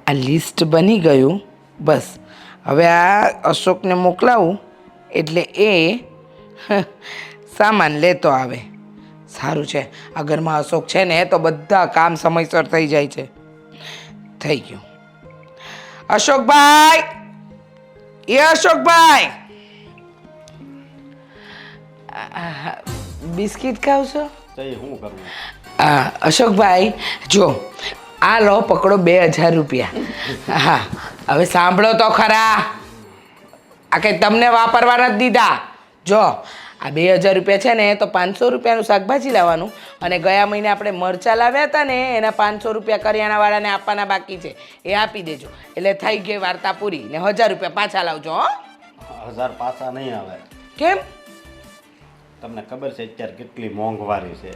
આ લિસ્ટ બની ગયું. બસ હવે આ અશોકને મોકલાવું એટલે એ સામાન લેતો આવે. સારું છે આ ઘરમાં અશોક છે ને તો બધા કામ સમયસર થઈ જાય છે. થઈ ગયું. અશોકભાઈ, એ અશોકભાઈ, બિસ્કિટ ખાવ છો? શું કરું? અશોકભાઈ જો આ લો પકડો 2000 રૂપિયા. હા હવે સાંભળો તો ખરા, આ કંઈ તમને વાપરવા નથી દીધા. જો આ 2000 રૂપિયા છે ને તો 500 રૂપિયાનું શાકભાજી લાવવાનું અને ગયા મહિને આપણે મરચાં લાવ્યા હતા ને એના 500 રૂપિયા કરિયાણાવાળાને આપવાના બાકી છે, એ આપી દેજો એટલે થઈ ગઈ વાર્તા પૂરી. ને 1000 રૂપિયા પાછા લાવજો. હો 1000 પાછા નહીં આવે. કેમ? તમને ખબર છે અત્યારે કેટલી મોંઘવારી છે?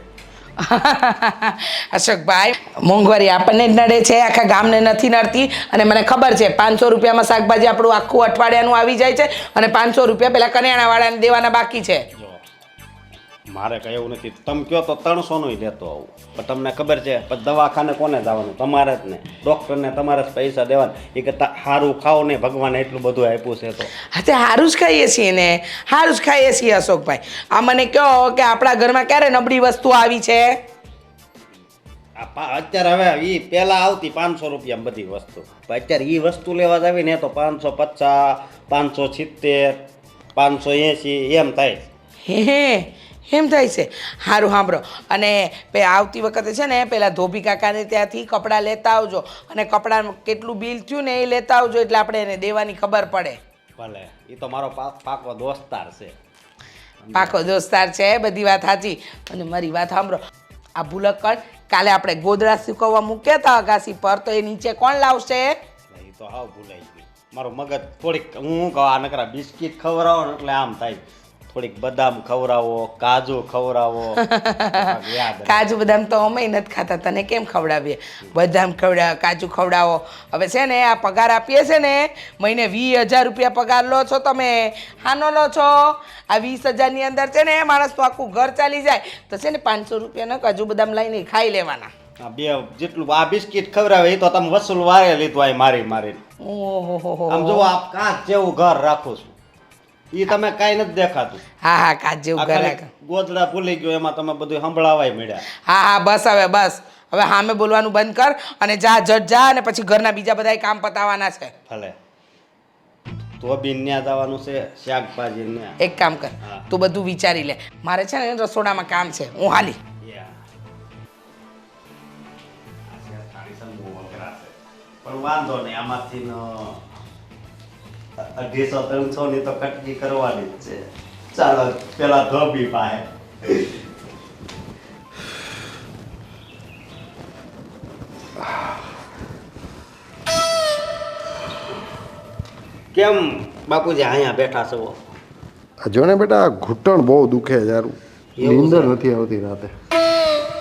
અશોકભાઈ મોંઘવારી આપણને જ નડે છે, આખા ગામને નથી નડતી. અને મને ખબર છે 500 રૂપિયામાં શાકભાજી આપણું આખું અઠવાડિયાનું આવી જાય છે અને 500 રૂપિયા પેલા કરિયાણાવાળાને દેવાના બાકી છે. જો મારે કઈ એવું નથી, તમે કહો તો 300 નું લેતો આવું, પણ તમને ખબર છે પણ દવાખાને કોને જવાનું? તમારે જ ને. ડૉક્ટરને તમારે જ પૈસા દેવાના. એ કરતાં સારું ખાઓ ને, ભગવાને એટલું બધું આપ્યું છે તો. હા તે સારું જ ખાઈએ છીએ ને, સારું જ ખાઈએ છીએ. અશોકભાઈ આ મને કહો કે આપણા ઘરમાં ક્યારે નબળી વસ્તુ આવી છે? અત્યારે હવે એ પહેલાં આવતી 500 રૂપિયામાં બધી વસ્તુ, પણ અત્યારે એ વસ્તુ લેવા જ આવી ને તો 550, 570, 580 એમ થાય. હે એમ થાય છે? સારું સાંભળો. અને આવતી વખતે છે ને પેલા ધોબી કાકાને ત્યાંથી કપડાં લેતા આવજો અને કપડાં કેટલું બિલ થયું ને એ લેતા આવજો એટલે આપણે એને દેવાની ખબર પડે. ભલે, એ તો મારો પાકો દોસ્તાર છે. પાકો દોસ્તાર છે, બધી વાત સાચી. અને મારી વાત સાંભળો, આ ભૂલક્કડ કાલે આપણે ગોદડા સુકવવા મૂક્યા હતા અગાસી પર, તો એ નીચે કોણ લાવશે? એ તો હાવ ભૂલાઈ ગયું મારું મગજ. થોડીક હું કહું આ નકરા બિસ્કિટ ખવડાવો ને એટલે આમ થાય. થોડીક બદામ ખવડાવો, કાજુ ખવડાવો. કાજુ બદામ તો અમે નથી ખાતા, તને કેમ ખવડાવીએ? બદામ ખવડાવો, કાજુ ખવડાવો. હવે છે ને આ પગાર આપીએ છે ને મહિને 20000 રૂપિયા પગાર લો છો તમે, હાનો લો છો? આ 20000 ની અંદર છે ને માણસનું આખું ઘર ચાલી જાય તો છે ને 500 રૂપિયાના કાજુ બદામ લઈને ખાઈ લેવાના. બે જેટલું આ બિસ્કિટ ખવડાવે એ તો તમે વસૂલ વારે લીધું આ મારી મારી. ઓહો આમ જો આ કાચ જેવું ઘર રાખું છું, એ તમે કાંઈ નથી દેખાતું. હા હા કાચ જેવું ઘર રાખ. ગોદડા ભૂલી ગયો એમાં તમે બધું સંભળાવાય મળ્યા. હા હા બસ હવે બસ. હવે સામે બોલવાનું બંધ કર અને જા જટ જા અને પછી ઘરના બીજા બધા કામ પતાવવાના છે. ભલે તો બી ન્યા જવાનું છે શાકભાજી ને. એક કામ કર, તું બધું વિચારી લે. મારે છે ને રસોડામાં કામ છે, હું હાલી. પણ વાંધો નહીં, આમાંથી 250-300 ની તો કટકી કરવાની જ છે. ચાલો પેલા ધોબી પાસે. કેમ બાપુજી અહીંયા બેઠા છો? જો ને બેટા ઘૂંટણ બહુ દુખે યાર, નીંદર નથી આવતી રાતે.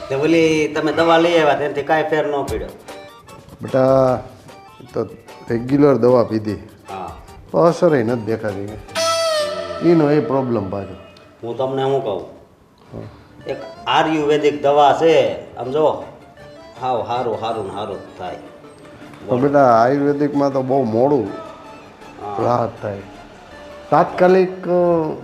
તે ઓલી તમે દવા લઈ આવ્યા તેનાથી કાંઈ ફેર ન પડ્યો? બેટા તો રેગ્યુલર દવા પીધી, હા અસર નથી દેખાતી. એનો એ પ્રોબ્લેમ પાછો. હું તમને શું કહું, એક આયુર્વેદિક દવા છે, આમ જો હાવ સારું સારું ને સારું થાય. તો બેટા આયુર્વેદિકમાં તો બહુ મોડું રાહત થાય. તાત્કાલિક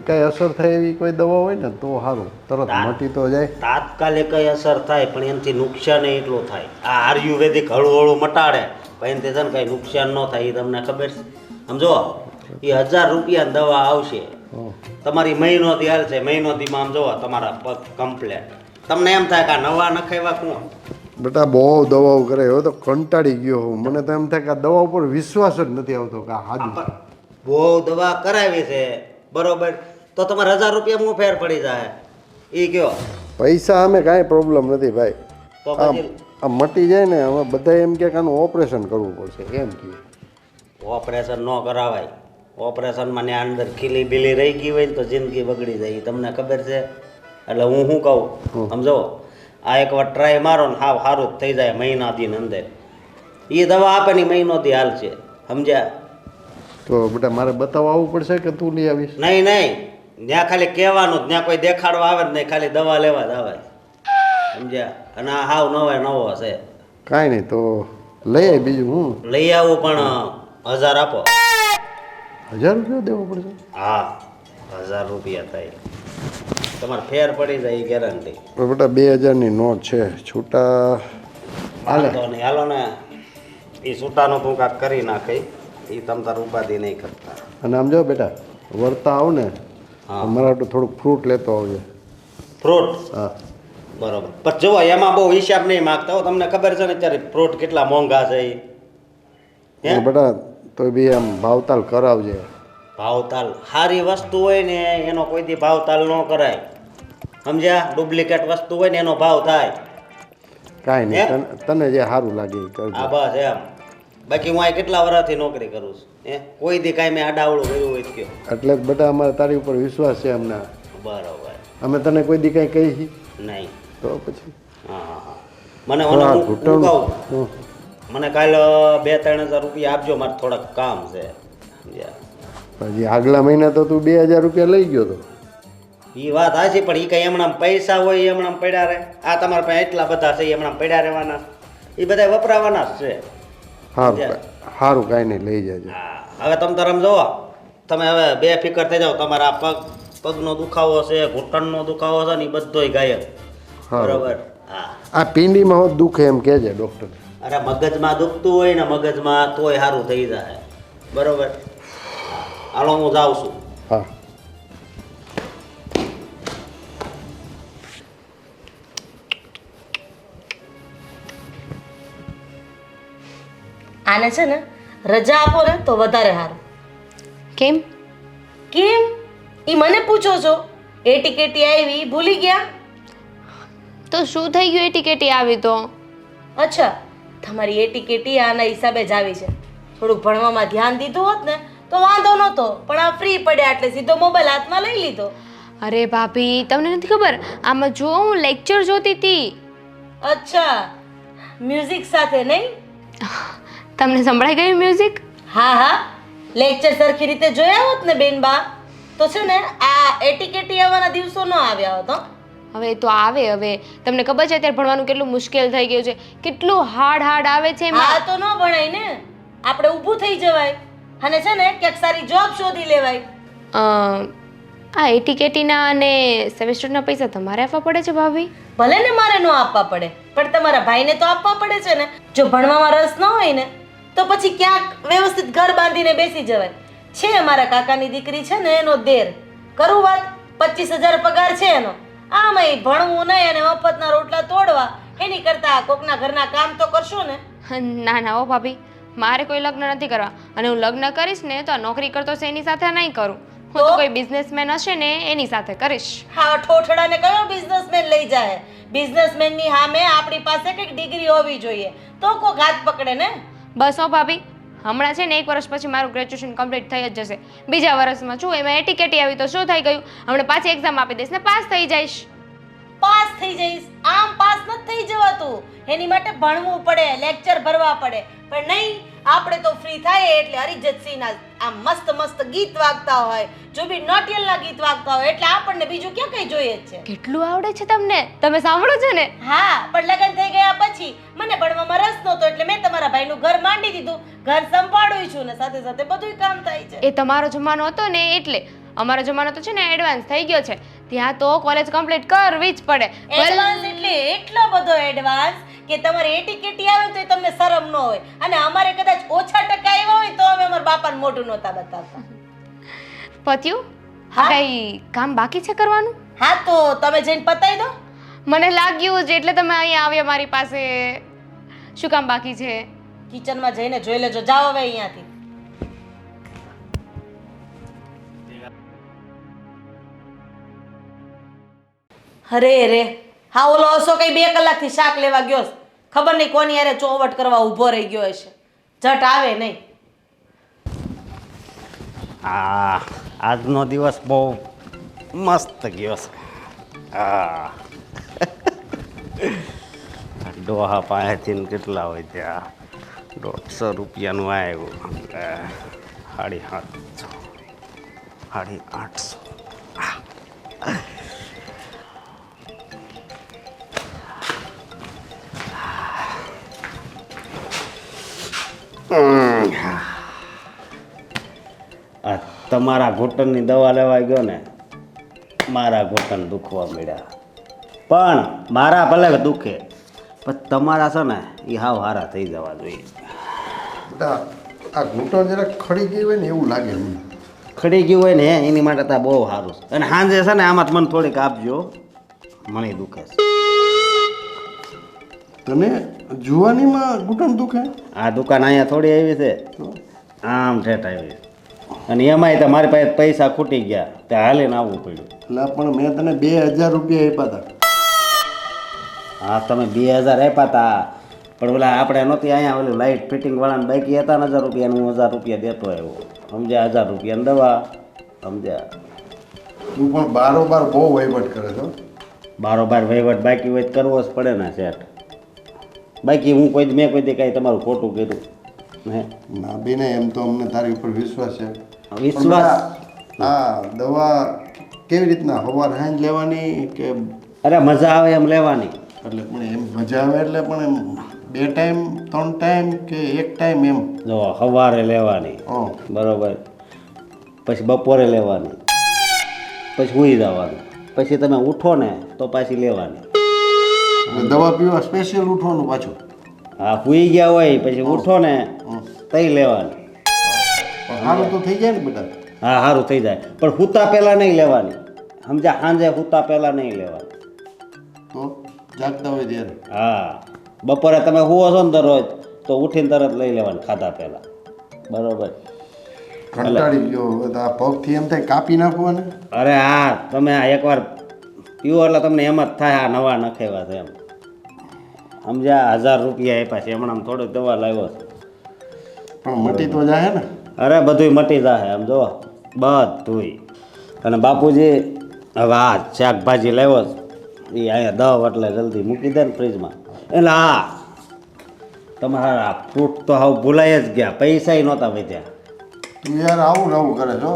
કઈ અસર થાય એવી કોઈ દવા હોય ને તો સારું, તરત મટી તો જાય. તાત્કાલિક કઈ અસર થાય પણ એનાથી નુકસાન એટલું થાય. આ આયુર્વેદિક હળવું હળવું મટાડે પણ એનાથી છે ને કઈ નુકસાન ન થાય. એ તમને ખબર છે? સમજો એ 1000 રૂપિયા દવા આવશે, તમારી મહિનોથી હાલ છે, મહિનોથીમાં આમ જોવો તમારા પગ કમ્પ્લેટ. તમને એમ થાય કે આ નવા નખાવ્યા કોણ? બેટા બહુ દવાઓ કરે, હવે તો કંટાળી ગયો હું. મને તો એમ થાય કે આ દવા ઉપર વિશ્વાસ જ નથી આવતો કે આ હાજુ. બહુ દવા કરાવી છે બરોબર, તો તમારે 1000 રૂપિયા હું ફેર પડી જાય એ કયો? પૈસા અમે કાંઈ પ્રોબ્લેમ નથી ભાઈ. તો પછી આ મટી જાય ને હવે બધા એમ કે આનું ઓપરેશન કરવું પડશે એમ કહે. ઓપરેશન ન કરાવાય. ઓપરેશનમાં ને અંદર ખીલી બીલી રહી ગઈ હોય ને તો જિંદગી બગડી જાય. તમને ખબર છે? એટલે હું શું કહું સમજો, આ એકવાર ટ્રાય મારો ને હાવ સારું જ થઈ જાય મહિના દી અંદર. એ દવા આપે ને મહિનોથી હાલ છે, સમજ્યા? તો બેટા મારે બતાવવા આવવું પડશે કે તું લઈ આવીશ? નહીં નહીં, ત્યાં ખાલી કહેવાનું જ, ત્યાં કોઈ દેખાડવા આવે જ નહીં, ખાલી દવા લેવા જ આવે, સમજ્યા? અને આ હાવ નવો છે. કાંઈ નહીં તો લઈ આવી બીજું હું લઈ આવું પણ 1000 આપો. 1000 રૂપિયા દેવો પડશે? હા, 1000 રૂપિયા થાય. તમારે ફેર પડી જાય એ ગેરંટી. પણ બેટા 2000ની નોટ છે, છૂટા હાલે. વાંધો નહીં, હાલો ને. એ છૂટાનું તું કાંક કરી નાખી, એ તમ તાર ઉપાધિ નહીં કરતા. અને આમ જો બેટા વળતા આવ ને હા. અમારા હાટુ થોડુંક ફ્રૂટ લેતો આવજે. ફ્રૂટ હા બરોબર. પણ જુઓ એમાં બહુ હિસાબ નહીં માગતા હો. તમને ખબર છે ને અત્યારે ફ્રૂટ કેટલા મોંઘા છે એ. હે અને બેટા તો બી આમ ભાવતાલ કરાવજે. ભાવતાલ સારી વસ્તુ હોય ને એનો કોઈ દી ભાવતાલ ન કરાય, સમજ્યા? ડુપ્લિકેટ વસ્તુ હોય ને એનો ભાવ થાય. કાંઈ નહીં, તને જે સારું લાગે એ કરજે. હા બસ એમ. બાકી હું આ કેટલા વર્ષથી નોકરી કરું છું, હે કોઈ દી કાંઈ મેં આડાવડું કર્યું હોય તો કયો. એટલે જ બેટા અમારે તારી ઉપર વિશ્વાસ છે અમને. બરોબર. અમે તને કોઈ દી કંઈ કહી છીએ નહીં. તો પછી હા હા હા. મને તો આ હું ઘૂંટણ કહું, હમ. મને કાલ 2-3 હજાર રૂપિયા આપજો, મારે થોડાક કામ છે, સમજ્યા? પછી આગલા મહિના તો તું 2000 રૂપિયા લઈ ગયો તો. એ વાત હાચી, પણ એ કઈ હમણાં પૈસા હોય એ હમણાં પડ્યા રહે? આ તમારા પાસે એટલા બધા છે એ હમણાં પડ્યા રહેવાના, એ બધા વપરાવાના જ છે. સારું સારું કાંઈ નહીં લઈ જજે. હા, હવે તમે તરમ જોવો, તમે હવે બેફિકર થઈ જાઓ. તમારા પગનો દુખાવો છે, ઘૂંટણનો દુખાવો છે ને એ બધોય ગાયબ. હા. બરોબર. હા. આ પિંડીમાં હોત દુખે એમ કહેજે ડૉક્ટર. અરે મગજમાં દુખતું હોય ને મગજમાં તોય સારું થઈ જાય. બરોબર. હાલો હું જાઉં છું. હા આને છે ને રજા આપો ને તો વધારે સારું. કેમ? કેમ એ મને પૂછો છો? એ ટિકેટી આવી ભૂલી ગયા? તો શું થઈ ગયું? એ ટિકેટી આવી તો અચ્છા, તમારી એ ટિકેટી આના હિસાબે જ આવી છે. થોડુંક ભણવામાં ધ્યાન દીધું હોત ને તો વાંધો નહોતો, પણ આ ફ્રી પડ્યા એટલે સીધો મોબાઈલ હાથમાં લઈ લીધો. અરે ભાભી, તમને નથી ખબર, આમાં જો હું લેક્ચર જોતી હતી. અચ્છા, મ્યુઝિક સાથે નહીં? તમને સંભળાઈ ગયું મ્યુઝિક? હા હા, લેક્ચર સરખી રીતે જોયા હોત ને બેનબા તો છે ને આ એ ટિકેટી આવવાના દિવસો ન આવ્યા હોત. હો. હવે તો આવે. હવે તમને ખબર છે અત્યારે ભણવાનું કેટલું મુશ્કેલ થઈ ગયું છે, કેટલું હાર્ડ આવે છે હા એમાં. તો ન ભણાય ને, આપણે ઊભું થઈ જવાય અને છે ને ક્યાંક સારી જોબ શોધી લેવાય. આ એટીકેટીના અને સેમેસ્ટરના પૈસા તમારે આપવા પડે છે ભાભી? ભલે ને મારે ન આપવા પડે, પણ તમારા ભાઈને તો આપવા પડે છે ને. જો ભણવામાં રસ ન હોય ને તો પછી ક્યાંક વ્યવસ્થિત ઘર બાંધીને બેસી જવાય. છે અમારા કાકાની દીકરી છે ને એનો દેર, કરું વાત, 25,000 પગાર છે એનો. આમાંય ભણવું નહીં અને મફતના રોટલા તોડવા, એની કરતા કોકના ઘરના કામ તો કરશો ને. ના ના ઓ ભાભી, મારે કોઈ લગ્ન નથી કરવા, અને હું લગ્ન કરીશ ને તો આ નોકરી કરતો છે એની સાથે નહીં કરું. હું તો કોઈ બિઝનેસમેન હશે ને એની સાથે કરીશ. હા, ઠોઠડાને કયો બિઝનેસમેન લઈ જાય? બિઝનેસમેનની સામે આપણી પાસે કંઈક ડિગ્રી હોવી જોઈએ તો કોક હાથ પકડે ને. બસ હો ભાભી, હમણાં છે ને 1 વર્ષ પછી મારું ગ્રેજ્યુએશન કમ્પ્લીટ થઈ જ જશે. બીજા વર્ષમાં છું એમાં એટીકેટી આવી તો શું થઈ ગયું? હમણાં પાછી એક્ઝામ આપી દઈશ ને પાસ થઈ જઈશ. પાસ થઈ જઈશ? આમ પાસ નથી થઈ જવાતું, એની માટે ભણવું પડે, લેક્ચર ભરવા પડે. પણ નહીં, આપણે તો ફ્રી થાય એટલે અરિજિત સિંહના આમ મસ્ત મસ્ત ગીત વાગતા હોય, જુબી નોટિયાલના ગીત વાગતા હોય, એટલે આપણને બીજું ક્યાં કઈ જોઈએ જ છે. કેટલું આવડે છે તમને? તમે સાંભળો છો ને? હા, પણ લગ્ન થઈ ગયા પછી મને ભણવામાં રસ નહોતો એટલે મેં તમારા ભાઈનું ઘર માંડી દીધું. ઘર સંભાળું છું ને સાથે સાથે બધુંય કામ થાય છે. એ તમારો જમાનો હતો ને એટલે. અમારો જમાનો તો છે ને એડવાન્સ થઈ ગયો છે. ત્યાં તો કોલેજ કમ્પ્લીટ કરવી જ પડે. એડવાન્સ એટલે એટલો બધો એડવાન્સ કે તમારે એ ટિકેટી આવે તો તમને શરમ ન હોય, અને અમારે કદાચ ઓછા ટકા આવ્યા હોય તો અમે અમારા બાપાને મોઢું નહોતા બતાવતા. પત્યું? હા. કઈ કામ બાકી છે કરવાનું? હા, તો તમે જઈને પતાવી દો. મને લાગ્યું જ એટલે તમે અહીંયા આવ્યા મારી પાસે. શું કામ બાકી છે? કિચનમાં જઈને જોઈ લેજો. જાઓ હવે અહીંયાથી. અરે રે, હા ઓલો હસો કઈ 2 કલાકથી શાક લેવા ગયો છે. ખબર નહીં કોની યારે ચોવટ કરવા ઊભો રહી ગયો હશે. ઝટ આવે નહીં. આજનો દિવસ બહુ મસ્ત ગયો છે. હા. ડોહા પાસેથી કેટલા હોય ત્યાં 150 રૂપિયાનું આવ્યું. 750, 850. આ તમારા ઘૂંટણની દવા લેવા ગયો ને મારા ઘૂંટણ દુખવા મળ્યા પણ મારા ભલે દુખે પણ તમારા છે ને એ હાવ હારા થઈ જવા જોઈએ. બેટા આ ઘૂંટણ જરાક ખડી ગઈ હોય ને એવું લાગે મને. ખડી ગયું હોય ને એની માટે તો આ બહુ સારું છે. અને સાંજે છે ને આમાં મને થોડીક આપજો, મને દુખે છે. તને જુવાનીમાં ઘૂંટણ દુખે? આ દુકાન અહીંયા થોડી આવી છે, આમ ઠેઠ આવી છે. અને એમાંય તો મારી પાસે પૈસા ખૂટી ગયા તે હાલીને આવવું પડ્યું. એટલે પણ મેં તને 2000 રૂપિયા આપ્યા હતા. હા તમે 2000 આપ્યા હતા પણ ઓલા આપણે નહોતી અહીંયા ઓલું લાઇટ ફિટિંગ વાળાને બાકી હતા ને 1000 રૂપિયાનું, હું 1000 રૂપિયા દેતો આવ્યો. સમજ્યા? 1000 રૂપિયાની દવા. સમજ્યા? તું પણ બારોબાર બહુ વહીવટ કરે છો. બારોબાર વહીવટ બાકી હોય તો કરવો જ પડે ને શેઠ. બાકી મેં કોઈ દી કાંઈ તમારું ખોટું કર્યું હે? ના બેને એમ તો અમને તારી ઉપર વિશ્વાસ છે. વિશ્વાસ? આ દવા કેવી રીતના સવાર સાંજ લેવાની કે? અરે મજા આવે એમ લેવાની. એટલે પણ એમ મજા આવે એટલે પણ એમ 2 ટાઈમ 3 ટાઈમ કે 1 ટાઈમ એમ? જો સવારે લેવાની, હં. બરોબર, પછી બપોરે લેવાની, પછી સૂઈ જવાનું, પછી તમે ઉઠો ને તો પાછી લેવાની. એટલે દવા પીવા સ્પેશિયલ ઉઠવાનું પાછું? હા, સૂઈ ગયા હોય પછી ઉઠો ને તઈ લેવાની. પણ સારું તો થઈ જાય ને બેટા? હા સારું થઈ જાય પણ સૂતા પહેલાં નહીં લેવાની. સમજ્યા? સાંજે સૂતા પહેલાં નહીં લેવાની. તો જાગતા હોય ત્યારે? હા, બપોરે તમે સૂવો છો ને દરરોજ તો ઉઠીને તરત લઈ લેવાની ખાધા પહેલાં. બરોબર? કંટાળી ગયો હવે તો આ પગથી એમ થાય કાપી નાખવાને. અરે હા, તમે આ એકવાર પીવો એટલે તમને એમ જ થાય આ નવા નખેવા છે એમ. સમજ્યા? 1000 રૂપિયા આપ્યા છે હમણાં થોડીક દવા લાવ્યો છે. પણ મટી તો જાય ને? અરે બધુંય મટી જાય આમ જો બધુંય. અને બાપુજી હવે આ શાકભાજી લાવ્યો છે એ અહીંયા 10 એટલે જલ્દી મૂકી દે ને ફ્રીજમાં. એટલે હા તમારા ફ્રૂટ તો હવે ભૂલાઈ જ ગયા, પૈસાય નહોતા વધ્યા. તું યાર આવું નવું કરે છો.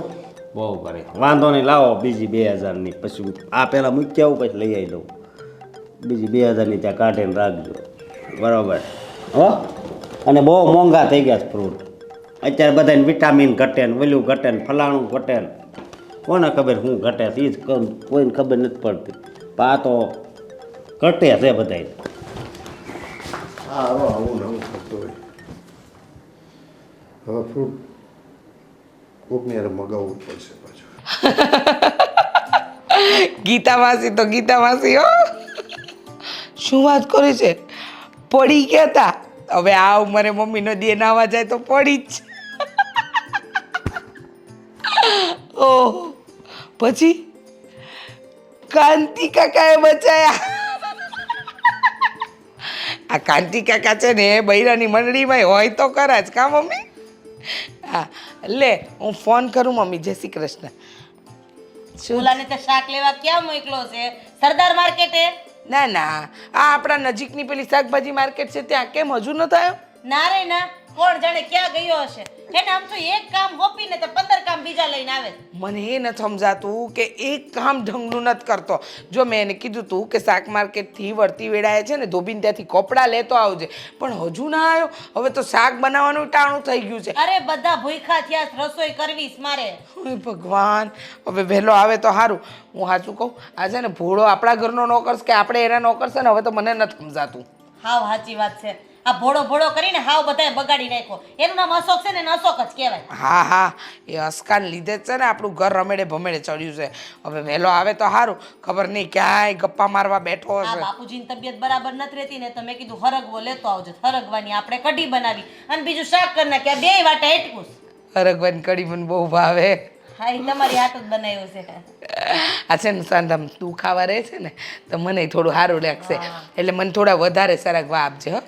બહુ કરે. વાંધો નહીં, લાવો બીજી 2000ની, પછી આ પહેલાં મૂકી આવું પછી લઈ આવી દઉં. બીજી 2000ની ત્યાં કાઢીને રાખજો. બરાબર? હો. અને બહુ મોંઘા થઈ ગયા છે ફ્રૂટ અત્યારે. બધાને વિટામિન ઘટે ને ઓલું ઘટે ને ફલાણું ઘટે ને કોને ખબર શું ઘટે છે એ જ કોઈને ખબર નથી પડતી. પણ આ તો ઘટે છે બધાય. હા હવે આવું નવું કરતો હોય. હવે ફ્રૂટ કોકની યાર મગાવવું જ પડશે પાછું. ગીતા માસી તો ગીતા માસી હો, શું વાત કરી છે? પડી ગયા તા. હવે આ ઉંમરે મમ્મીનો દે નાવા જાય તો પડી જ. ઓહ, પછી કાંતિ કાકાએ બચાયા. આ કાંતિ કાકા છે ને બૈરાની મંડળીમાં હોય તો ખરા જ કા મમ્મી? હા લે હું ફોન કરું મમ્મી. જય શ્રી કૃષ્ણ. ઓલાને તો શાક લેવા ક્યાં મોકલો છે? સરદાર માર્કેટે? ના ના, આ આપણા નજીકની પેલી શાકભાજી માર્કેટ છે ત્યાં. કેમ હજુ ન થયો? ના રે ના, કોણ જાણે ક્યાં ગયો હશે. એને આમ તો એક કામ ગોપીને તો 15 કામ બીજા લઈને આવે. મને એ નથી સમજાતું કે એક કામ ઢંગનું નથી કરતો. જો મેં એને કીધું તું કે શાક માર્કેટથી વળતી વેળાએ છે ને ધોબીને ત્યાંથી કપડાં લેતો આવજે, પણ હજુ ના આવ્યો. હવે તો શાક બનાવવાનું ટાણું થઈ ગયું છે. અરે બધા ભૂખ્યા થયા, રસોઈ કરવી છે મારે. ઓય ભગવાન, હવે વહેલો આવે તો સારું. હું સાચું કહું, આ છે ને ભોળો આપણા ઘરનો નોકર છે કે આપણે એના નોકર છે ને હવે તો મને નથી સમજાતું. હાવ સાચી વાત છે. આ ભોળો ભોળો કરીને હાવ બધાએ બગાડી નાખ્યો. એનું નામ અશોક છે ને એને અશોક જ કહેવાય. હા હા, એ અસ્કાન લીધે જ છે ને આપણું ઘર રમેડે ભમેડે ચડ્યું છે. હવે વહેલો આવે તો સારું. ખબર નહીં ક્યાંય ગપ્પા મારવા બેઠો આ હશે. બાપુજીની તબિયત બરાબર નથી રહેતી ને તો મેં કીધું હરગવો લેતો આવજો. હરગવાની આપણે કઢી બનાવી અને બીજું શાક કરી નાખ્યા. બે વાટે એટલું જ. હરગવાની કઢી મને બહુ ભાવે. હા, એ તમારી હાથ જ બનાવ્યું છે. આ છે ને સાંધામ તું ખાવા રહે છે ને તો મને થોડું સારું લાગશે. એટલે મને થોડા વધારે સરગવા આપજે. હો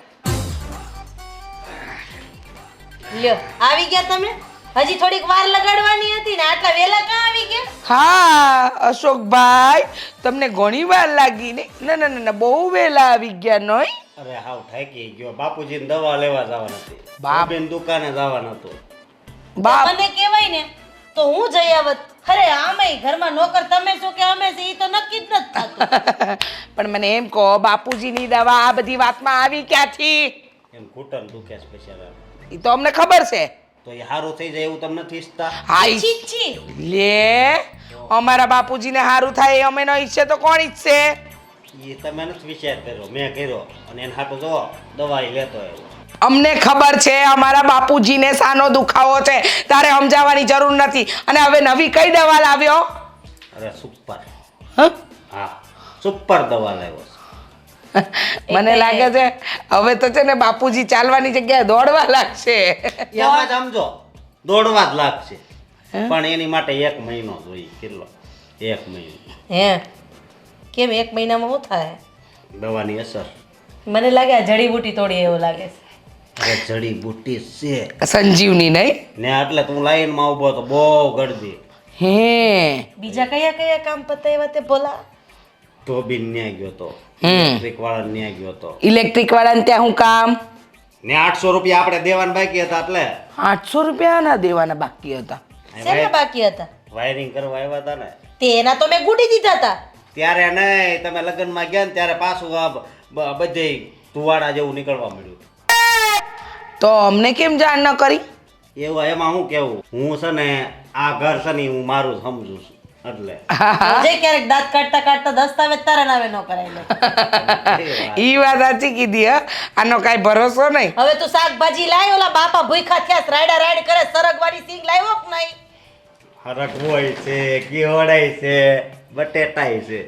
લ્યો, આવી ગયા તમે? હજી થોડીક વાર લગાડવાની હતી ને આટલા વેલા ક્યાં આવી ગયા? હા અશોકભાઈ, તમને ઘણી વાર લાગી ને? ના ના ના, બહુ વહેલા આવી ગયા નહીં? અરે હાવ થાકી ગયો. બાપુજીને દવા લેવા જવાનું હતું, બાપ. બેન દુકાને જવાનું હતું. બાપ, મને કહેવાય ને તો હું જઈ આવત. અરે આમેય ઘરમાં નોકર તમે છો કે અમે છે એ તો નક્કી જ નથી થતું. પણ મને એમ કહો, બાપુજીની દવા આ બધી વાતમાં આવી ક્યાંથી? એમ ઘૂંટણ દુખે છે પછી હવે. એ તો અમને ખબર છે. તો એ સારું થઈ જાય એવું તમે નથી ઈચ્છતા? હા છી છી. લે અમારા બાપુજીને સારું થાય એ અમે ન ઈચ્છે તો કોણ ઈચ્છે? એ તમે નથી વિચાર કર્યો, મેં કર્યો. અને એને હાટું જો દવાઈ લેતો આવ્યો. અમને ખબર છે અમારા બાપુજીને સાનો દુખાવો છે, તારે સમજાવવાની જરૂર નથી. અને હવે નવી કઈ દવા લાવ્યો? અરે સુપર. હ? હા, સુપર દવા લાવ્યો છે. મને લાગે છે હવે તો છે ને બાપુજી ચાલવાની જગ્યાએ દોડવા લાગશે. એમાં જ સમજો દોડવા જ લાગશે. પણ એની માટે 1 મહિનો જોઈએ. કેટલો? 1 મહિનો. હે કેમ 1 મહિનામાં શું થાય? દવાની અસર. મને લાગે આ જડીબુટી તોડી એવું લાગે છે. અરે જડીબુટી છે સંજીવની નહીં? ને એટલે તું લાઈનમાં ઊભો તો બહુ ગળદી. હે બીજા કયા કયા કામ પતાવ્યા તે ભોલા? ધોબીન ન્યા ગયો તો, હમ. ઇલેક્ટ્રિક વાળા ન્યા ગયો તો. ઇલેક્ટ્રિક વાળાને ત્યાં હું કામ? ને 800 રૂપિયા આપણે દેવાના બાકી હતા એટલે 800 રૂપિયા ના દેવાના બાકી હતા. શેના બાકી હતા? વાયરિંગ કરવા આવ્યા હતા ને તેના તો મેં ગુડી દીધા હતા. ત્યારે નહીં, તમે લગ્નમાં ગયા ને ત્યારે પાછું આ બધે ધુવાડા જેવું નીકળવા મળ્યું. તો અમને કેમ જાણ ન કરી? એવું એમાં હું કેવું, હું છે ને આ ઘર છે ને હું મારું જ સમજુ છું એટલે. જે ક્યારેક દાંત કાઢતા કાઢતા દસ્તાવેજ તારા નામે ન કરાય લે. ઈ વાત સાચી કીધી. હ આનો કાંઈ ભરોસો નહીં. હવે તું શાકભાજી લાય, ઓલા બાપા ભૂખા થયા રાયડા રાયડ કરે, સરગવાની સિંગ લાવ્યો કે નહીં? હરકવોય છે, કેવડાય છે, બટેટાય છે.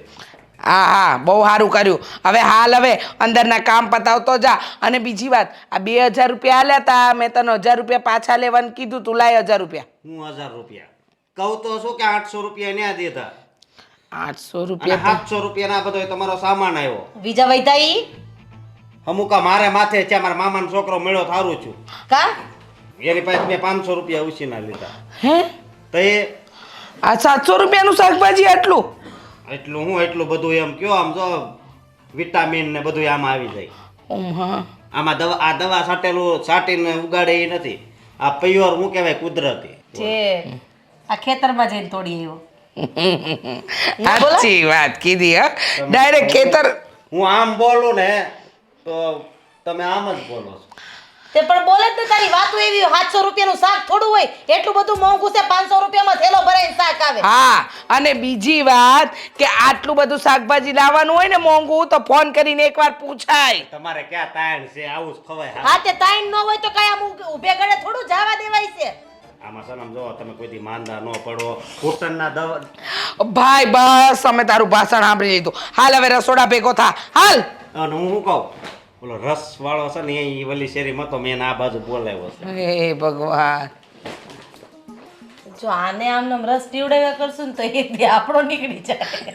હા હા બહુ સારું કર્યું. હવે અંદરના કામ પતાવતો જા. અને બીજી વાત, આ 2000 રૂપિયા આલ્યા તા, મેં તને 1000 રૂપિયા પાછા લેવાનું કીધું, તું લાય 1000 રૂપિયા. હું 1000 રૂપિયા કહું તો શું કે 800 રૂપિયા ન્યા દીધા 800 અને રૂપિયા 700 રૂપિયા ના બધો તમારો સામાન આવ્યો. બીજા વૈધા ઈ અમુકા મારે માથે છે, મારા મામાનો છોકરો મળ્યો થારું છું કા? એની પાસે મેં 500 રૂપિયા ઉછીના લીધા. હે તો એ આ 700 રૂપિયાનું શાકભાજી આટલું? એટલું બધું એમ કયો, આમ જો વિટામિન ને બધું આમાં આવી જાય. હા આમાં દવા છાટીને ઉગાડે એ નથી. આ પ્યોર શું કહેવાય, કુદરતી. છે આ ખેતરમાં જઈને તોડી આવ્યો. સાચી વાત કીધી. હ ડાયરેક્ટ ખેતર. હું આમ બોલું ને તો તમે આમ જ બોલો છો. તે પણ બોલે જ ને, તારી વાતો એવી હોય. 700 રૂપિયાનું શાક થોડું હોય, એટલું બધું મોંઘું છે. 500 રૂપિયામાં થેલો ભરાઈને શાક આવે. હા અને બીજી વાત કે આટલું બધું શાકભાજી લાવવાનું હોય ને મોંઘું, તો ફોન કરીને એકવાર પૂછાય. તમારે ક્યાં તાણ છે, આવું જ ખવાય. હા તે તાઈન ન હોય તો કઈ આમ ઊભે ગળે થોડું જવા દેવાય છે. આમાં સનમ જો તમે કોઈથી માંદા ન પડો. ઘૂંટણના દવા ભાઈ બસ અમે તારું ભાષણ સાંભળી લીધું. હાલ હવે રસોડા ભેગો થા. હાલ. અને હું શું કહું, ઓલો રસ વાળો છે ને એ વલી શેરીમાં તો મેં આ બાજુ બોલાવ્યો છે. હે ભગવાન. જો આને આમ નામ રસ પીવડાવ્યા કરશું ને તો એ દી આપણો નીકળી જાય.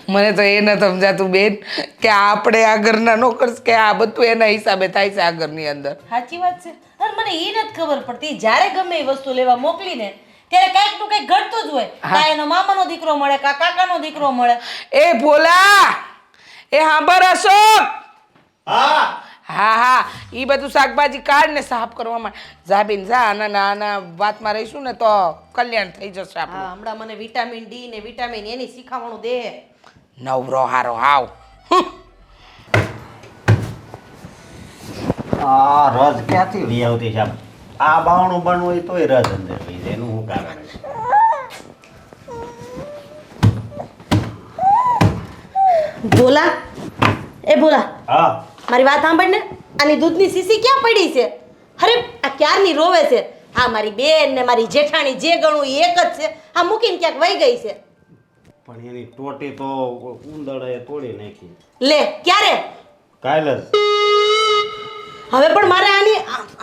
મને તો એ ન સમજાતું બેન કે આપણે આ ઘરના નોકર્સ કે આ બધું એના હિસાબે થાય છે આ ઘરની અંદર. સાચી વાત છે. અને મને એ નથી ખબર પડતી, જ્યારે ગમે એ વસ્તુ લેવા મોકલીને ત્યારે કાંઈક નું કંઈક ઘટતું જ હોય. કાં એનો મામાનો દીકરો મળે, કાં કાકાનો દીકરો મળે. એ ભોલા, એ સાંભળ અશોક. હા હા હા એ બધું શાકભાજી કાઢ ને સાફ કરવામાં જા બેન જા. આના વાતમાં રહીશું ને તો કલ્યાણ થઈ જશે આપણું. હા હમણાં મને વિટામિન ડી ને વિટામિન એની શીખામણું દે. નવરો હારો હાવ. આ રસ ક્યાંથી લઈ આવતી છે? આ બાવણું બનવું હોય તોય રસ અંદર લઈ જાય. એનું શું કારણ છે? ભોલા, એ ભોલા, હા મારી વાત સાંભળ ને. આની દૂધની સીસી ક્યાં પડી છે? અરે આ ક્યારની રોવે છે. હા મારી બેન ને મારી જેઠાણી જે ગણું એ એક જ છે. આ મૂકીને ક્યાંક વહી ગઈ છે. પણ એની ટોટી તો ઉંદરડાએ તોડી નાખી. લે ક્યારે? કાલ જ. હવે પણ મારે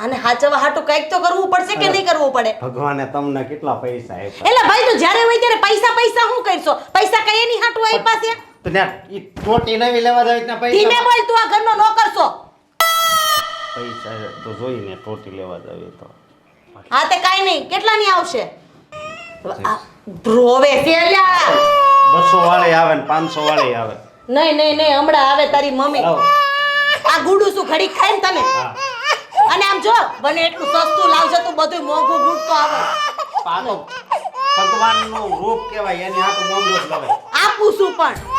આને હાચવા હાટું કંઈક તો કરવું પડશે કે નહીં કરવું પડે? ભગવાને તમને કેટલા પૈસા આપ્યા? એટલે ભાઈ તું જ્યારે હોય ત્યારે પૈસા પૈસા શું કરશો? પૈસા કઈ એની હાટું આપ્યા છે? તો ત્યાં ઈ ટોટી નવી લેવા જાય ત્યાં ધીમે પૈસા બોલ, તું આ ઘરનો નોકર છો. પૈસા તો જોઈને ટોટી લેવા જાય તો હા તે કાઈ નહીં, કેટલાની આવશે? રોવે છે અલ્યા. 200 વાળી આવે ને 500 વાળી આવે. નહીં નહીં નહીં, હમણાં આવે તારી મમ્મી. આવો. આ ગુડું શું ઘડી ખાય ને તમે. હા. અને આમ જો બને એટલું સસ્તું લાવજો તો બધું મોંઘું ગુડ તો આવે. આ તો ભગવાનનું રૂપ કહેવાય, એની હાથું મોંઘું જ લવાય. આપું છું પણ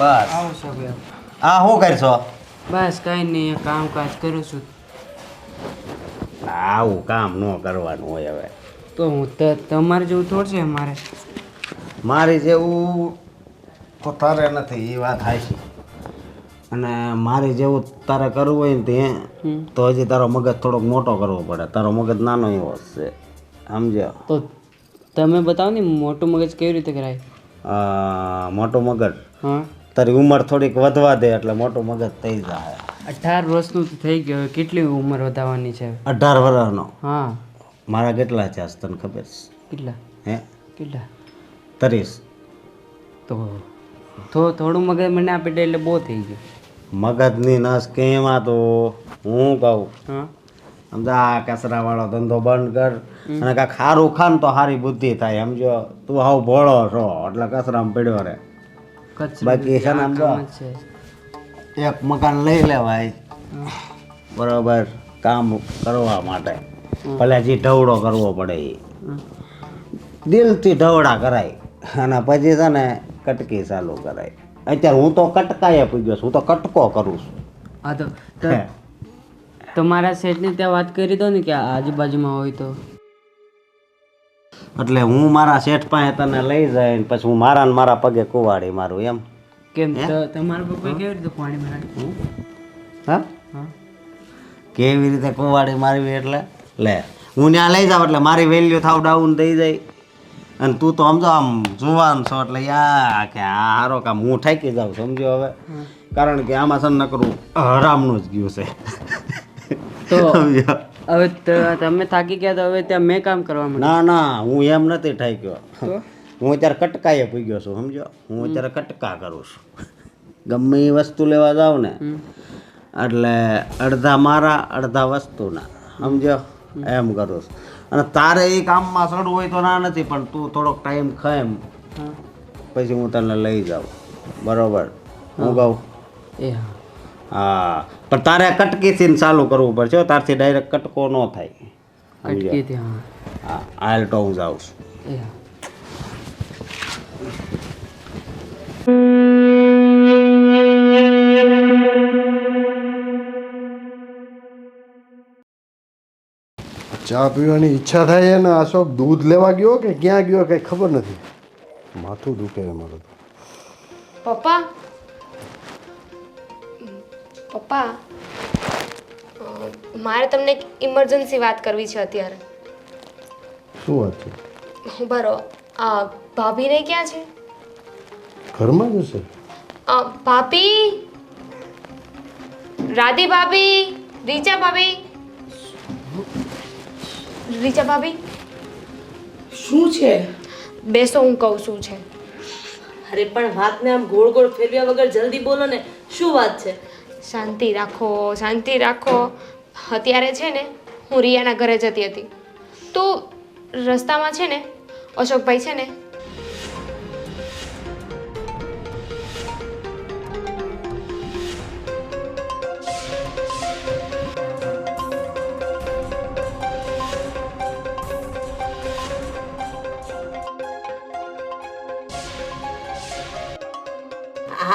બસ આવો સભ્ય આ શું કરશો? બસ કઈ નહીં કામકાજ કરું છું આવું કામ ન કરવાનું હોય હવે. તો હું તમારે જેવું થોડ છે મારે મારી જેવું તો તારે નથી એ વાત હાચી. અને મારી જેવું તારે કરવું હોય ને તો હજી તારો મગજ થોડોક મોટો કરવો પડે. તારો મગજ નાનો એવો જ છે સમજો. તો તમે બતાવો ને મોટું મગજ કેવી રીતે કરાય મોટું મગજ હા તારી ઉંમર થોડીક વધવા દે એટલે મોટું મગજ થઈ જાય. 18 વર્ષનું તો થઈ ગયું હવે કેટલી ઉંમર વધારવાની છે 18 વર્ષનો હા મારા કેટલા છે તને ખબર છે? કેટલા હે કેટલા 30. તો થોડું મગજ મને આપી દે એટલે બહુ થઈ ગયું મગજની નસ કેમાં તો હું કહું હા સમજા આ કચરાવાળો ધંધો બંધ કર અને કાંઈક સારું ખાન તો સારી બુદ્ધિ થાય સમજો. તું હાવ ભોળો છો એટલે કચરામાં પડ્યો રે. કચરો બાકી છે ને આ સમજો કામ જ છે એક મકાન લઈ લેવાય બરોબર કામ કરવા માટે. ભલે જે ઢવડો કરવો પડે એ દિલથી ઢવડા કરાય અને પછી છે ને કટકી ચાલુ કરાય. અત્યારે હું તો કટકાએ પૂગ્યો છું. હું તો કટકો કરું છું. હા તો મારા શેઠને ત્યાં વાત કરી દો ને કે આજુબાજુમાં હોય તો એટલે હું મારા શેઠ પાસે તને લઈ જાય ને પછી હું મારા ને મારા પગે કુવાડી મારું એમ. કેમ તો તમારા પપ્પા કેવી રીતે પાણી ભરાય હા હા કેવી રીતે કુવાડી મારવી એટલે લે હું ત્યાં લઈ જાઉં એટલે મારી વેલ્યુ થાવ ડાઉન થઈ જાય. અને તું તો સમજો આમ જુવાન છો એટલે યા કે આ સારો કામ હું ઠાકી જાઉં સમજો હવે. કારણ કે આમાં સન નકરું હરામનું જ ગયું છે તો સમજો. હવે તમે થાકી ગયા તો હવે ત્યાં મેં કામ કરવા માંડ્યું ના ના હું એમ નથી ઠાક્યો. હું અત્યારે કટકાએ પૂગ્યો છું સમજો. હું અત્યારે કટકા કરું છું. ગમે એ વસ્તુ લેવા જાઉં ને એટલે અડધા મારા અડધા વસ્તુના સમજો એમ કરું છું. અને તારે એ કામમાં ચડવું હોય તો ના નથી પણ તું થોડોક ટાઈમ ખાય એમ પછી હું તને લઈ જાઉં બરોબર. હું કહું એ હા હા પણ તારે કટકીથી ચાલુ કરવું પડશે હો. તારથી ડાયરેક્ટ કટકો ન થાય સમજો. કટકીથી હા હા હાલ તો હું જાઉં છું. એ હા ચા પીવાની ઈચ્છા થાય ને અશોક દૂધ લેવા ગયો કે ક્યાં ગયો કંઈ ખબર નથી. માથું દુખે છે મારું તો. પપ્પા પપ્પા મારે તમને એક ઇમરજન્સી વાત કરવી છે અત્યારે. શું વાત છે? ઉભા રહો. ભાભીને ક્યાં છે? ઘરમાં જ હશે. ભાભી રાધી ભાભી રીચા ભાભી રીચા ભાભી શું છે? બેસો હું કહું શું છે. અરે પણ વાતને આમ ગોળ ગોળ ફેરવ્યા વગર જલ્દી બોલો ને શું વાત છે? શાંતિ રાખો શાંતિ રાખો. અત્યારે છે ને હું રિયાના ઘરે જતી હતી તો રસ્તામાં છે ને અશોકભાઈ છે ને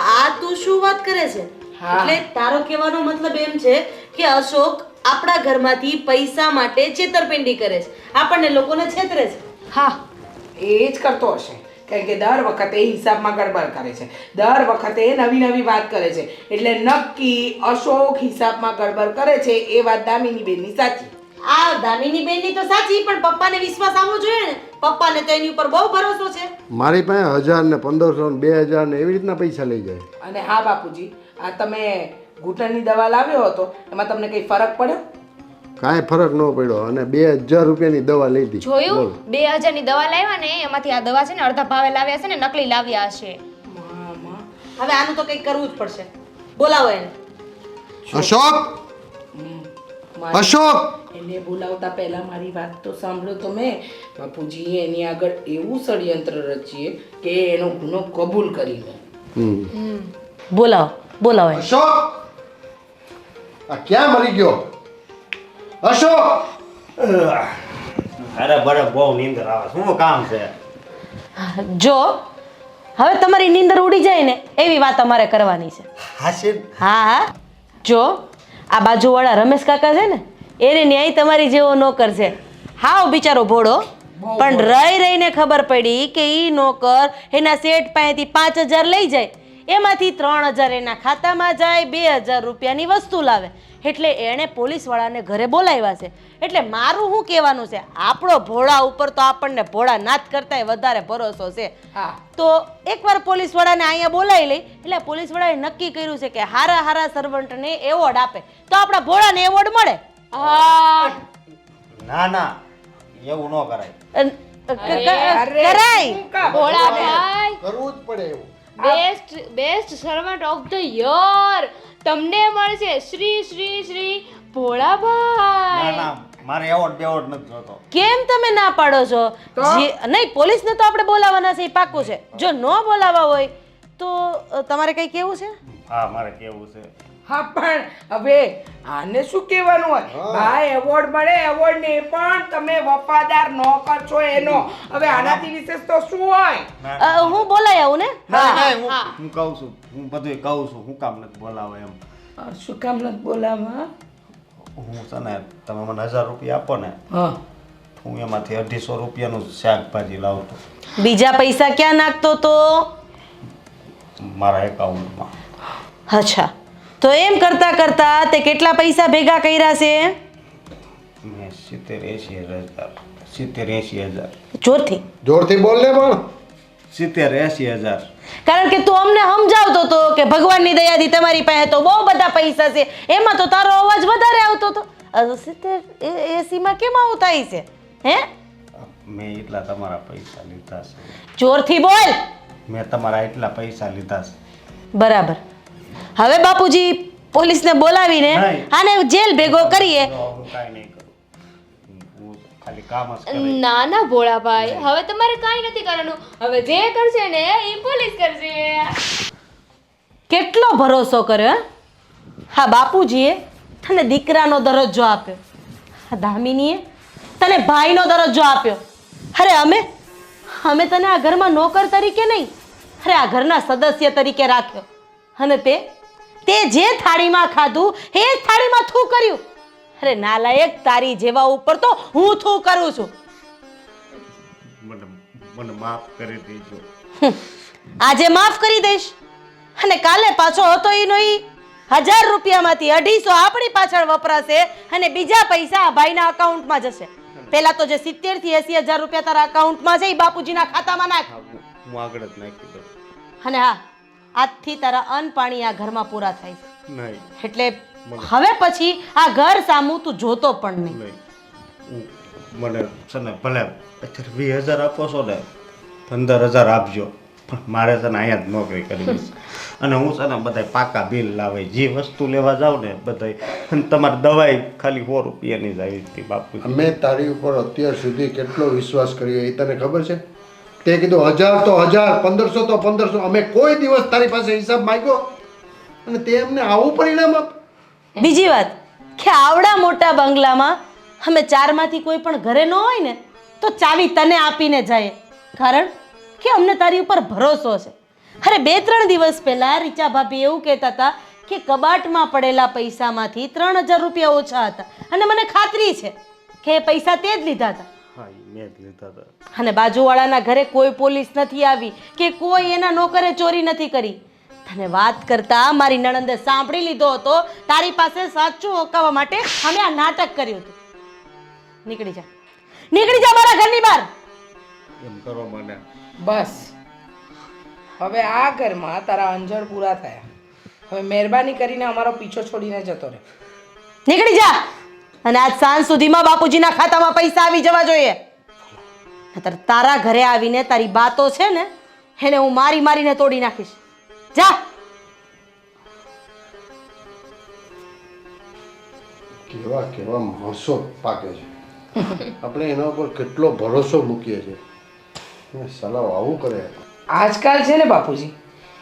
આ તું શું વાત કરે છે? એટલે તારો કહેવાનો મતલબ એમ છે કે અશોક આપણા ઘરમાંથી પૈસા માટે છેતરપિંડી કરે છે, આપણને લોકોને છેતરે છે. હા એ જ કરતો હશે કારણ કે દર વખતે હિસાબમાં ગડબડ કરે છે. દર વખતે નવી નવી વાત કરે છે એટલે નક્કી અશોક હિસાબમાં ગડબડ કરે છે એ વાત દામિની બેનની સાચી. આ દામિની બેનની તો સાચી પણ પપ્પાને વિશ્વાસ આવવો જોઈએ ને. પપ્પાને તો એની ઉપર બહુ ભરોસો છે. મારી પાસે 1000 ને 1500 ને 2000 ને એવી રીતના પૈસા લઈ જાય. અને હા બાપુજી આ તમે ઘૂંટણની દવા લાવ્યો હતો એમાં તમને કંઈ ફરક પડ્યો? કાંઈ ફરક ન પડ્યો અને 2000 રૂપિયાની દવા લીધી. જોયું 2000 ની દવા લાવ્યા ને એમાંથી આ દવા છે ને અડધા ભાવે લાવ્યા છે ને નકલી લાવ્યા હશે. હવે આનું તો કંઈક કરવું જ પડશે. બોલાવો એને. અશોક અશોક એને બોલાવતા પહેલા મારી વાત તો સાંભળો તમે. બાપુજી એની આગળ એવું ષડયંત્ર રચીએ કે એનો ગુનો કબૂલ કરી લે. બોલાવો બોલાવો એને. અશોક આ ક્યાં મરી ગયો? અશોક અરે બરે બહુ નીંદર આવે. શું કામ છે? જો હવે તમારી નીંદર ઉડી જાય ને એવી વાત અમારે કરવાની છે. હા શેઠ. હા જો આ બાજુવાળા રમેશ કાકા છે ને એને ન્યાય તમારી જેવો નોકર છે. હાવ બિચારો ભોળો, પણ રહી રહીને ખબર પડી કે ઈ નોકર એના શેઠ પાસેથી 5000 લઈ જાય, એમાંથી 3000 એના ખાતામાં જાય, 2000 રૂપિયાની વસ્તુ લાવે. એટલે એણે પોલીસવાળાને ઘરે બોલાવ્યા છે. એટલે મારું શું કહેવાનું છે, આપણો ભોળા ઉપર તો આપણને ભોળા નાથ કરતાંય વધારે ભરોસો છે. હા તો એકવાર પોલીસવાળાને અહીંયા બોલાવી લઈ એટલે પોલીસવાળાએ નક્કી કર્યું છે કે હારા હારા સર્વન્ટને એવોર્ડ આપે તો આપણા ભોળાને એવોર્ડ મળે. હા ના ના એવું ન કરાય. કરાય. ભોળા ભાઈ કરવું જ પડે એવું. Best servant of the year તમને મળશે શ્રી શ્રી શ્રી ના ભોળાભાઈ. ના મારે એવોર્ડ બેવોર્ડ નથી જોતો. કેમ તમે ના પાડો છો? નહીં, પોલીસને તો આપણે બોલાવવાના છે, એ પાક્કું છે. જો ન બોલાવવા હોય તો તમારે કંઈ કેવું છે? હા મારે કેવું છે. હા પણ હવે આને શું કહેવાનું હોય? ભાઈ એવોર્ડ મળે, એવોર્ડ ને એ પણ તમે વફાદાર નોકર છો એનો. હવે આનાથી વિશેષ તો શું હોય? હું બોલાય આવું ને? હું કહું છું, હું બધું કહું છું, હું કામ નથી બોલાવે એમ. શું કામ નથી બોલાવવા? હું છે ને તમે મને 1000 રૂપિયા આપો ને, હા હું એમાંથી 250 રૂપિયાનું શાકભાજી લાવતો બીજા પૈસા ક્યાં નાખતો તો? મારા એકાઉન્ટમાં. અચ્છા, તો એમ કરતા કરતા તે કેટલા પૈસા ભેગા કર્યા છે? મેં 70-80 હજાર. જોરથી જોરથી બોલ ને પણ. 70-80 હજાર. કારણ કે તું અમને સમજાવતો હતો કે ભગવાનની દયાથી તમારી પાસે તો બહુ બધા પૈસા છે, એમાં તો તારો અવાજ વધારે આવતો હતો. 70-80 માં કેમ આવું થાય છે? હે, મેં એટલા તમારા પૈસા લીધા છે. જોરથી બોલ. મેં તમારા એટલા પૈસા લીધા છે. બરાબર. હવે બાપુજી પોલીસને બોલાવીને નહીં. આને જેલ ભેગો કરીએ. જો હું કાંઈ નહીં કરું, હું ખાલી કામ જ કરીશ. ના ના ભોળાભાઈ, હવે તમારે કાંઈ નથી કરવાનું. હવે જે કરશે ને એ પોલીસ કરશે. કેટલો ભરોસો કર્યો હે? હા બાપુજીએ તને દીકરાનો દરજ્જો આપ્યો, હા દામિનીએ તને ભાઈનો દરજ્જો આપ્યો. અરે અમે તને આ ઘરમાં નોકર તરીકે નહીં, અરે આ ઘરના સદસ્ય તરીકે રાખ્યો. અને તે જે થાળીમાં ખાધું એ જ થાળીમાં થૂ કર્યું. અરે નાલાયક, તારી જેવા ઉપર તો હું થૂ કરું છું. મને માફ કરી દેજો. આજે માફ કરી દઈશ અને કાલે પાછો હતો ઈ 1000 રૂપિયામાંથી 250 આપણી પાછળ વપરાશે અને બીજા પૈસા આ ભાઈના અકાઉન્ટમાં જશે. પહેલા તો જે 70-80 હજાર રૂપિયા તારા અકાઉન્ટમાં છે એ બાપુજીના ખાતામાં નાખ. હું આગળ જ નાખી દઉં. અને હા, આજથી તારા અન્ન પાણી આ ઘરમાં પૂરા થાય છે. નહીં એટલે હવે પછી આ ઘર સામું તું જોતો પણ નહીં. નહીં મને છે ને ભલે અત્યારે 20000 આપો છો ને, 15000 આપજો, પણ મારે છે ને અહીંયા જ નોકરી કરવી છે. અને હું છે ને બધા પાકા બિલ લાવે, જે વસ્તુ લેવા જાઉં ને બધા, અને તમારી દવાઈ ખાલી 100 રૂપિયાની જ આવી હતી બાપુ. મેં તારી ઉપર અત્યાર સુધી કેટલો વિશ્વાસ કર્યો એ તને ખબર છે? તે કીધું 1000 તો 1000, 1500 તો 1500. અમે કોઈ દિવસ તારી પાસે હિસાબ માંગ્યો અને તે અમને આવું પરિણામ આપ. બીજી વાત કે આવડા મોટા બંગલામાં અમે 4માંથી કોઈ પણ ઘરે ન હોય ને તો ચાવી તને આપીને જાય, કારણ કે અમને તારી ઉપર ભરોસો છે. અરે 2-3 દિવસ પહેલા રીચા ભાભી એવું કહેતા હતા કે કબાટમાં પડેલા પૈસામાંથી 3000 રૂપિયા ઓછા હતા અને મને ખાતરી છે કે એ પૈસા તે જ લીધા હતા. હા એ મેં જ લીધા હતા. અને બાજુવાળાના ઘરે કોઈ પોલીસ નથી આવી કે કોઈ એના નોકરે ચોરી નથી કરી. તને વાત કરતા મારી નણંદે સાંભળી લીધો હતો, તારી પાસે સાચું ઓકાવવા માટે અમે આ નાટક કર્યું હતું. નીકળી જા મારા ઘરની બહાર. એમ કરો મને. બસ હવે આ ઘરમાં તારા અંજળ પૂરા થયા. હવે મહેરબાની કરીને અમારો પીછો છોડીને જતો રહે. નીકળી જા. અને આજ સાંજ સુધીમાં બાપુજીના ખાતામાં પૈસા આવી જવા જોઈએ. નહીંતર તારા ઘરે આવીને તારી બાતો છે ને એને હું મારીને તોડી નાખીશ. જા. કેવા કેવા માણસો પાકે છે. આપણે એના ઉપર કેટલો ભરોસો મૂકીએ છીએ, સલાહ આવું કરે. આજકાલ છે ને બાપુજી,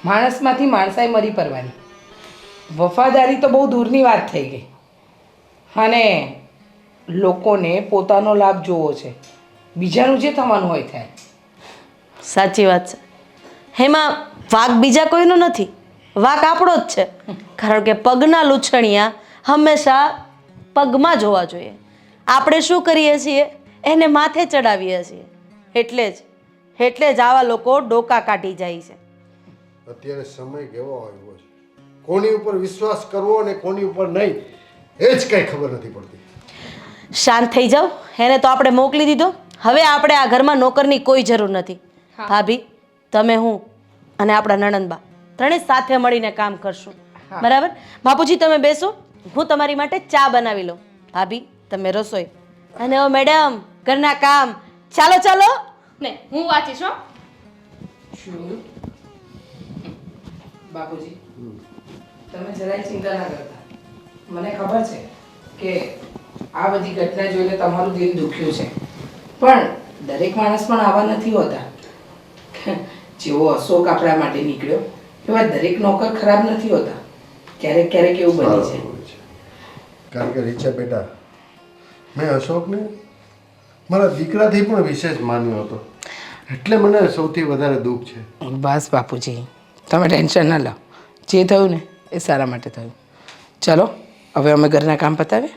માણસમાંથી માણસાઈ મરી પરવાની. વફાદારી તો બહુ દૂરની વાત થઈ ગઈ અને લોકોને પોતાનો લાભ જોવો છે, બીજાનું જે થવાનું હોય થાય. સાચી વાત છે. એમાં વાંક બીજા કોઈનો નથી, વાંક આપણો જ છે. કારણ કે પગના લૂછણિયા હંમેશા પગમાં જોવા જોઈએ. આપણે શું કરીએ છીએ એને માથે ચડાવીએ છીએ. એટલે જ આવા લોકો ડોકા કાઢી જાય છે. અત્યારે સમય કેવો આવ્યો છે, કોની ઉપર વિશ્વાસ કરવો અને કોની ઉપર નહીં એ જ કંઈ ખબર નથી પડતી. શાંત થઈ જાઓ. એને તો આપણે મોકલી દીધો. હવે આપણે આ ઘરમાં નોકરની કોઈ જરૂર નથી. ભાભી, તમે, હું અને આપણા નણંદબા ત્રણે સાથે મળીને કામ કરશું. બરાબર? બાપુજી તમે બેસો, હું તમારી માટે ચા બનાવી લઉં. ભાભી તમે રસોઈ, અને ઓ મેડમ ઘરના કામ. ચાલો ચાલો. ને હું વાંચીશ હો. બાપુજી તમે જરાય ચિંતા ના કરતા. મને ખબર છે કે આ બધી ઘટના જોઈને તમારું દિલ દુખ્યું છે, પણ દરેક માણસ પણ આવા નથી હોતા. જેવો અશોક આપણા માટે નીકળ્યો એવા દરેક નોકર ખરાબ નથી હોતા. ક્યારેક ક્યારેક એવું બને છે. કારણ કે રીચા બેટા, મેં અશોકને મારા દીકરાથી પણ વિશેષ માન્યો હતો, એટલે મને સૌથી વધારે દુઃખ છે. બસ બાપુજી તમે ટેન્શન ના લો. જે થયું ને એ સારા માટે થયું. ચલો હવે અમે ઘરના કામ પતાવીએ.